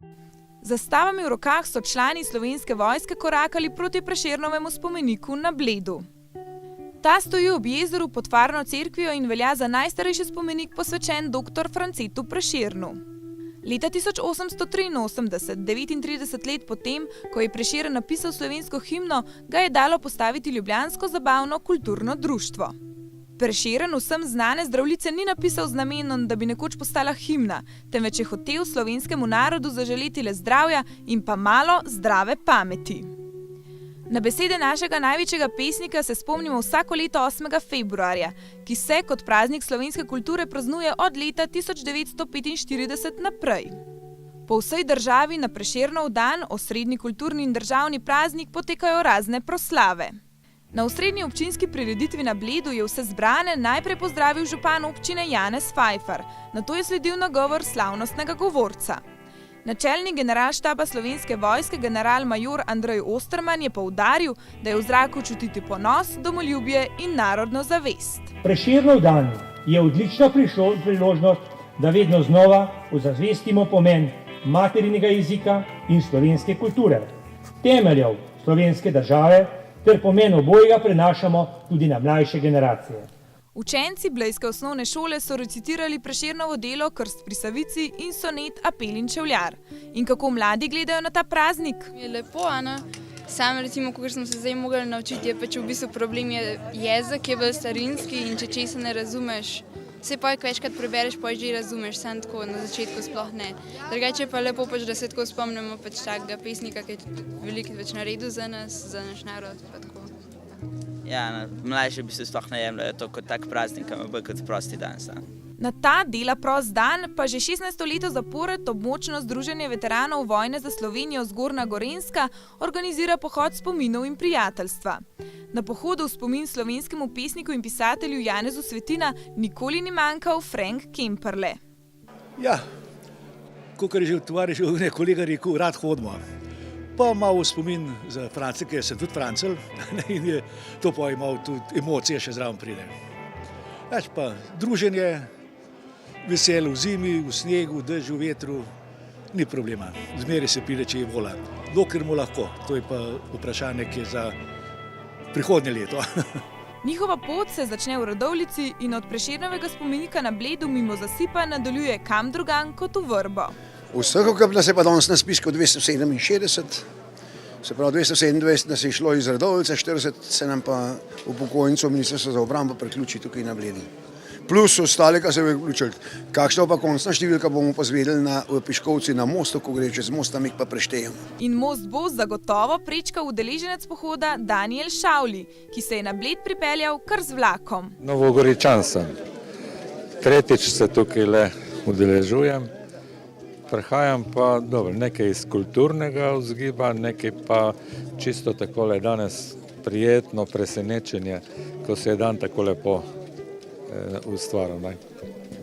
Z zastavami v rokah so člani Slovenske vojske korakali proti Prešernovemu spomeniku na Bledu. Ta stoji ob jezeru pod Farno cerkvijo in velja za najstarejši spomenik posvečen dr. Francetu Prešernu. Leta 1883, 39 let potem, ko je Prešeren napisal slovensko himno, ga je dalo postaviti ljubljansko zabavno kulturno društvo. Prešeren vsem znane Zdravljice ni napisal z namenom, da bi nekoč postala himna, temveč je hotel slovenskemu narodu zaželeti le zdravja in pa malo zdrave pameti. Na besede našega največjega pesnika se spomnimo vsako leto 8. februarja, ki se kot praznik slovenske kulture praznuje od leta 1945 naprej. Po vsej državi na Prešernov dan, osrednji kulturni in državni praznik, potekajo razne proslave. Na osrednji občinski prireditvi na Bledu je vse zbrane najprej pozdravil župan občine Janez Fajfar, nato je sledil nagovor slavnostnega govorca. Načelnik generalštaba Slovenske vojske general-major Andrej Osterman je poudaril, da je v zraku čutiti ponos, domoljubje in narodno zavest. Prešernov dan je odlična priložnost, da vedno znova ozavestimo pomen materinega jezika in slovenske kulture, temeljev slovenske države, ter pomen obojega prenašamo tudi na mlajše generacije. Učenci blejske osnovne šole so recitirali Prešernovo delo Krst pri Savici in sonet Apel in čevljar. In kako mladi gledajo na ta praznik? Je lepo, Ana. Sam recimo, kot smo se zdaj mogli naučiti, je pač v bistvu problem jezik, je bolj starinski in če česa ne razumeš, se pa večkrat prebereš, pa že razumeš, sam tako na začetku sploh ne. Drugače pa lepo pač, da se tako spomnimo pač takega pesnika, ki je veliko več naredil za nas, za naš narod pa tako. Ja, mlajši bi se sploh ne jemljajo to kot tak praznik, ampak bolj kot prosti dan. Na ta dela prost dan pa že 16. leto zapored območno združenje veteranov vojne za Slovenijo Zgornja Gorenjska organizira pohod spominov in prijateljstva. Na pohodu v spomin slovenskemu pesniku in pisatelju Janezu Svetina nikoli ni manjkal Frank Kemperle. Ja, kakor je že tovariš kolega rekel, rad hodimo. Pa malo spomin za France, ker sem tudi Francel in je to pa imel tudi emocije še zraven pride. Več pa druženje, veselo v zimi, v snegu, v dežju, v vetru, ni problema. Zmeri se pride, če je vola. Dokler mu lahko, to je pa vprašanje, ki je za prihodnje leto. Njihova pot se začne v Radovljici in od Prešernovega spomenika na Bledu mimo zasipa nadaljuje kam drugam kot v Vrbo. Vsakokrat nas je pa danes na spisku 267, se pravi 227 nas je šlo iz Radovljice, 40 se nam pa upokojnicov Ministrstva za obrambo priključi tukaj na Bledu. Plus ostale, kar se je vključili. Kakšna pa končna številka bomo pa zvedeli v Piškovci na mostu, ko gre čez most, tam jih pa preštejemo. In most bo zagotovo prečkal udeleženec pohoda Daniel Šavli, ki se je na Bled pripeljal kar z vlakom. Novogoričan sem. Tretjič se tukaj le udeležujem. Prihajam pa nekaj iz kulturnega vzgiba, nekaj pa čisto takole danes prijetno presenečenje, ko se je dan tako lepo ustvaril.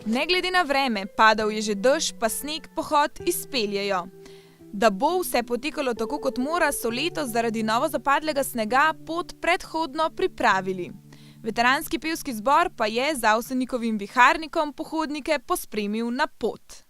Ne glede na vreme, padal je že dež, pa sneg pohod izpeljejo. Da bo vse potekalo tako kot mora, so letos zaradi novo zapadlega snega pot predhodno pripravili. Veteranski pevski zbor pa je z Avsenikovim viharnikom pohodnike pospremil na pot.